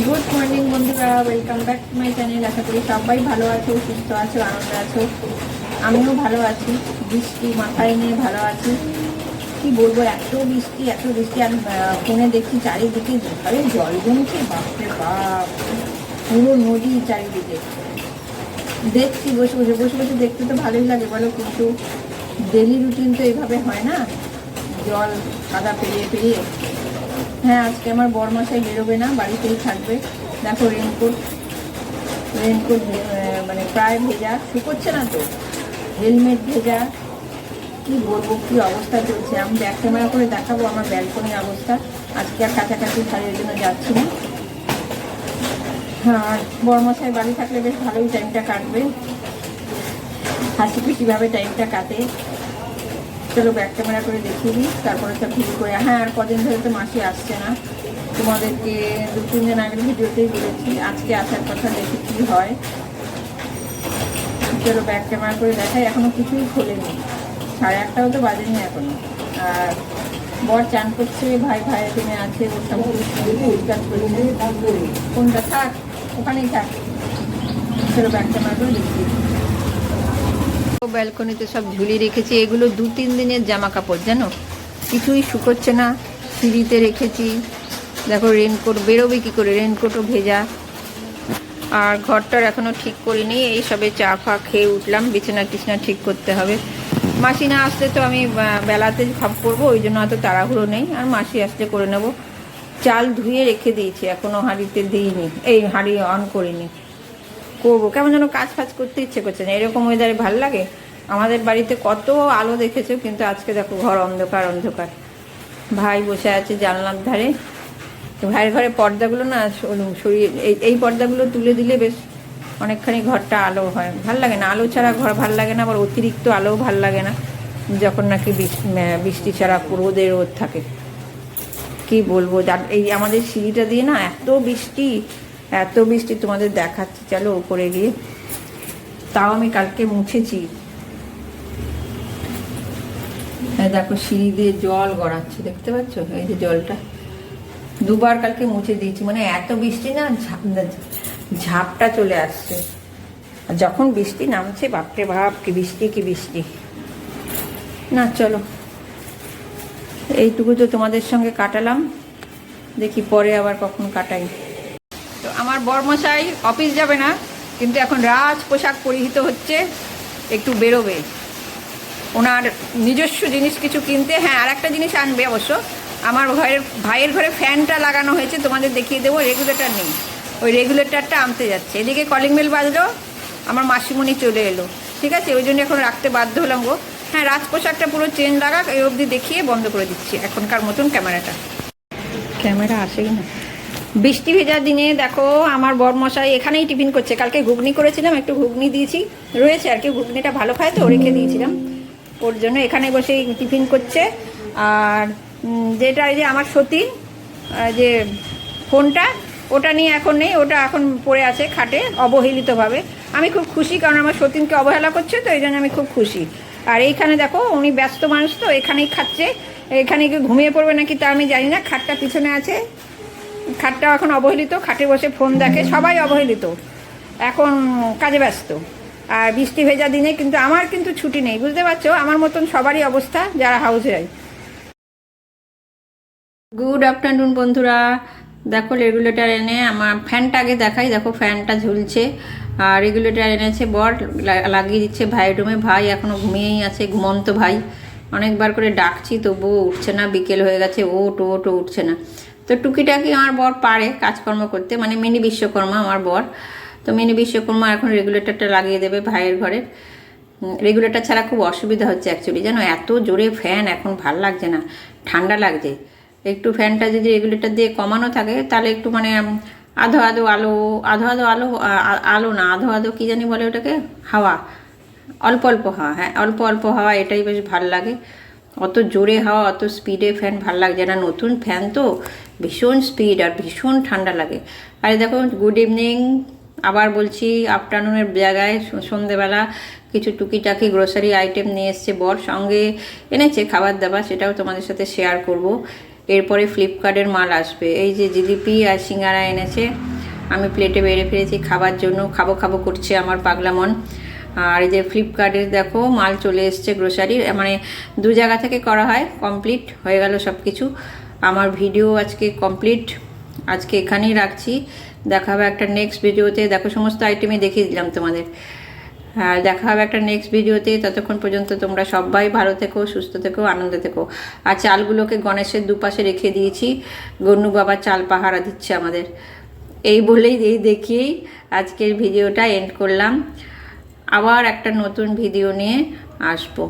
Good morning বন্ধুরা, welcome back to my channel. আশা করি সবাই ভালো আছো, সুস্থ আছো, আনন্দ আছো। আমিও ভালো আছি, বৃষ্টি মাথায় নিয়ে ভালো আছি। কি বলবো, এত বৃষ্টি আর ফোনে দেখছি চারিদিকে যেভাবে জল জমছে, বাপরে বাপ, পুরো নদী চারিদিকে। দেখছি বসে বসে দেখতে তো ভালোই লাগে বলো, কিন্তু ডেলি রুটিন তো এইভাবে হয় না, জল কাদা পেরিয়ে। হ্যাঁ, আজকে আমার বরমশাই বেরোবে না, বাড়িতেই থাকবে। দেখো রেনকোট মানে প্রায় ভেজা, শুকোচ্ছে না তো, হেলমেট ভেজা। কি বলবো, কি অবস্থা চলছে। আমি ব্যাক ক্যামেরা করে দেখাবো আমার ব্যালকনির অবস্থা। আজকে আর কাছাকাছি ছাড়ের জন্য যাচ্ছি না। হ্যাঁ, আর বরমশাই বাড়ি থাকলে বেশ ভালোই টাইমটা কাটবে, হাসি খুশিভাবে টাইমটা কাটে। চলো ব্যাক ক্যামেরা করে দেখিয়ে দিই, তারপরে সব ভিডিও করে। হ্যাঁ, আর কদিন ধরে তো মাসি আসছে না, তোমাদেরকে 2-3 দিন আগের ভিডিওতেই বলেছি আজকে আসার কথা, দেখি কী হয়। চলো ব্যাক ক্যামেরা করে দেখাই। এখনও কিছুই খোলেনি, 8:30টাও তো বাজেনি এখনো। আর বর চান করছে, ভাই টেনে আছে, ওর সব কাজ করছে। কোনটা থাক, ওখানেই থাক। চলো ব্যাক ক্যামেরা করে দেখিয়ে দিই। ব্যালকনিতে সব ঝুলিয়ে রেখেছি, এগুলো 2-3 দিনের জামা কাপড়, জানো, কিছুই শুকোচ্ছে না। সিঁড়িতে রেখেছি। দেখো রেনকোট, বেরোবে কী করে, রেনকোটও ভেজা। আর ঘরটার এখনও ঠিক করিনি, এই সবে চা ফা খেয়ে উঠলাম, বিছানা টিছনা ঠিক করতে হবে। মাসি না আসলে তো আমি বেলাতে সব করবো, ওই জন্য অত তাড়াহুড়ো নেই। আর মাসি আসলে করে নেবো। চাল ধুয়ে রেখে দিয়েছি, এখনও হাঁড়িতে দিইনি, এই হাঁড়ি অন করিনি। করবো, কেমন যেন কাজ ফাজ করতে ইচ্ছে করছে না, এরকম ওয়েদারে ভালো লাগে। আমাদের বাড়িতে কত আলো দেখেছো, কিন্তু আজকে দেখো ঘর অন্ধকার। ভাই বসে আছে জানলার ধারে। ভাইয়ের ঘরে পর্দাগুলো না সরিয়ে, এই পর্দাগুলো তুলে দিলে বেশ অনেকখানি ঘরটা আলো হয়। ভাল লাগে না, আলো ছাড়া ঘর ভাল লাগে না, আবার অতিরিক্ত আলোও ভাল লাগে না, যখন নাকি বৃষ্টি ছাড়া রোদ থাকে। কি বলবো, এই আমাদের সিঁড়িটা দিয়ে না এত বৃষ্টি তোমাদের দেখাচ্ছি, চলো উপরে গিয়ে। তাও আমি কালকে মুছেছি। দেখো সিঁড়ি দিয়ে জল গড়াচ্ছে, দেখতে পাচ্ছ, এই যে জলটা 2বার কালকে মুছে দিয়েছি। মানে এত বৃষ্টি না, ঝাপটা চলে আসছে। আর যখন বৃষ্টি নামছে, বাপরে বাপ, কি বৃষ্টি না। চলো এইটুকু তো তোমাদের সঙ্গে কাটালাম, দেখি পরে আবার কখন কাটাই। তো আমার বরমশাই অফিস যাবে না, কিন্তু এখন রাজ পোশাক পরিহিত হচ্ছে, একটু বেরোবে ওনার নিজস্ব জিনিস কিছু কিনতে। হ্যাঁ, আর একটা জিনিস আনবে অবশ্য। আমার ভাইয়ের ঘরে ফ্যানটা লাগানো হয়েছে, তোমাদের দেখিয়ে দেবো। রেগুলেটর নেই, ওই রেগুলেটরটা আনতে যাচ্ছে। এদিকে কলিং বেল বাজলো, আমার মাসিমণি চলে এলো। ঠিক আছে, ওই জন্য এখন রাখতে বাধ্য হলাম গো। হ্যাঁ, রাজ পোশাকটা পুরো চেন লাগাক, এই অবধি দেখিয়ে বন্ধ করে দিচ্ছি এখনকার মতন ক্যামেরা আসেই না। বৃষ্টি ভেজা দিনে দেখো আমার বরমশাই এখানেই টিফিন করছে। কালকে ঘুগনি করেছিলাম, একটু ঘুগনি দিয়েছি, রয়েছে আর কি, ঘুগনিটা ভালো খায় তো, রেখে দিয়েছিলাম, ওর জন্য এখানে বসেই টিফিন করছে। আর যেটা এই যে আমার সতীন যে ফোনটা, ওটা নিয়ে এখন নেই, ওটা এখন পড়ে আছে খাটে অবহেলিতভাবে। আমি খুব খুশি, কারণ আমার সতীনকে অবহেলা করছে তো, এই জন্য আমি খুব খুশি। আর এইখানে দেখো, উনি ব্যস্ত মানুষ তো, এখানেই খাচ্ছে। এখানে কি ঘুমিয়ে পড়বে নাকি তা আমি জানি না। খাটটা পিছনে আছে, খাটটাও এখন অবহেলিত, খাটে বসে ফোন দেখে। সবাই অবহেলিত, এখন কাজে ব্যস্ত। আর বৃষ্টি ভেজা দিনে কিন্তু আমার কিন্তু ছুটি নেই, বুঝতে পারছো, আমার মতন সবারই অবস্থা যারা হাউস ওয়াইফ। গুড আফটারনুন বন্ধুরা। দেখো রেগুলেটর এনে, আমার ফ্যানটা আগে দেখাই। দেখো ফ্যানটা ঝুলছে, আর রেগুলেটর এনেছে বর, লাগিয়ে দিচ্ছে ভাইয়ের রুমে। ভাই এখনও ঘুমিয়েই আছে, ঘুমন্ত ভাই। অনেকবার করে ডাকছি তবুও উঠছে না, বিকেল হয়ে গেছে, ওট উঠছে না। তো টুকিটাকি আমার বর পারে কাজকর্ম করতে, মানে মিনি বিশ্বকর্মা আমার বর। তো মিনি বিশ্বকর্মা এখন রেগুলেটরটা লাগিয়ে দেবে ভাইয়ের ঘরে। রেগুলেটর ছাড়া খুব অসুবিধা হচ্ছে অ্যাকচুয়ালি, জানো, এত জোরে ফ্যান এখন ভাল লাগছে না, ঠান্ডা লাগছে। একটু ফ্যানটা যদি রেগুলেটর দিয়ে কমানো থাকে, তাহলে একটু মানে আধো আধো আলো কী জানি বলে ওটাকে, হাওয়া, অল্প হাওয়া। হ্যাঁ, অল্প হাওয়া, এটাই বেশ ভাল লাগে। অত জোরে হাওয়া, অত স্পিডে ফ্যান ভাল লাগছে না। নতুন ফ্যান তো, ভীষণ স্পিড আর ভীষণ ঠান্ডা লাগে। আরে দেখো, গুড ইভিনিং আবার বলছি, আফটারনুনের জায়গায় সন্ধেবেলা কিছু টুকিটাকি গ্রোসারি আইটেম নিয়ে এসছে বর, সঙ্গে এনেছে খাবার দাবার, সেটাও তোমাদের সাথে শেয়ার করব। এরপরে ফ্লিপকার্টের মাল আসবে, এই যে জিলিপি আর সিঙ্গারা এনেছে। আমি প্লেটে বেড়ে ফেলেছি খাবার জন্য, খাবো খাবো করছে আমার পাগলা মন। আর এই যে ফ্লিপকার্টের দেখো মাল চলে এসছে, গ্রোসারি, মানে 2 জায়গা থেকে করা হয়, কমপ্লিট হয়ে গেল সব কিছু। আমার ভিডিও আজকে কমপ্লিট, আজকে এখানেই রাখছি। দেখা হবে একটা নেক্সট ভিডিওতে। দেখো সমস্ত আইটেমই দেখিয়ে দিলাম তোমাদের। আর দেখা হবে একটা নেক্সট ভিডিওতে। ততক্ষণ পর্যন্ত তোমরা সবাই ভালো থেকো, সুস্থ থেকো, আনন্দে থেকো। আর চালগুলোকে গণেশের দুপাশে রেখে দিয়েছি, গন্নু বাবা চাল পাহারা দিচ্ছে আমাদের। এই বলেই, এই দেখিয়েই আজকের ভিডিওটা এন্ড করলাম। আবার একটা নতুন ভিডিও নিয়ে আসবো।